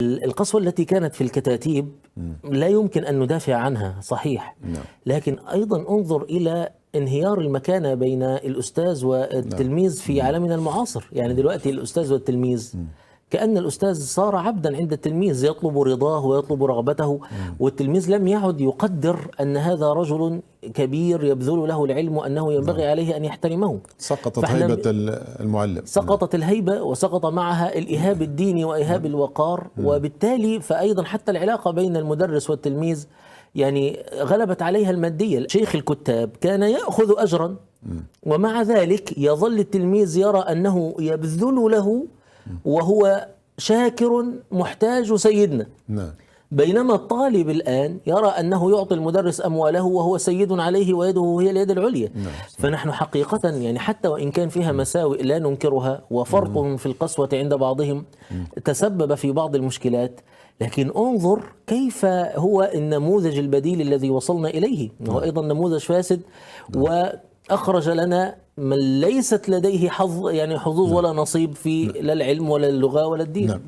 القسوة التي كانت في الكتاتيب لا يمكن أن ندافع عنها، صحيح. نعم. لكن أيضا انظر إلى انهيار المكانة بين الأستاذ والتلميذ في عالمنا المعاصر. يعني دلوقتي الأستاذ والتلميذ كأن الأستاذ صار عبدا عند التلميذ، يطلب رضاه ويطلب رغبته، والتلميذ لم يعد يقدر أن هذا رجل كبير يبذل له العلم وأنه ينبغي عليه أن يحترمه. سقطت هيبة المعلم، سقطت الهيبة وسقط معها الإيهاب الديني وإيهاب الوقار، وبالتالي فأيضا حتى العلاقة بين المدرس والتلميذ يعني غلبت عليها المادية. شيخ الكتاب كان يأخذ أجرا ومع ذلك يظل التلميذ يرى أنه يبذل له وهو شاكر محتاج سيدنا. نعم. بينما الطالب الآن يرى أنه يعطي المدرس أمواله وهو سيد عليه ويده هي اليد العليا. نعم. فنحن حقيقة يعني حتى وإن كان فيها مساوئ لا ننكرها، وفرطهم في القسوة عند بعضهم تسبب في بعض المشكلات، لكن انظر كيف هو النموذج البديل الذي وصلنا إليه، وهو أيضا نموذج فاسد وأخرج لنا من ليست لديه حظ يعني حظوظ ولا نصيب في لا العلم ولا اللغة ولا الدين.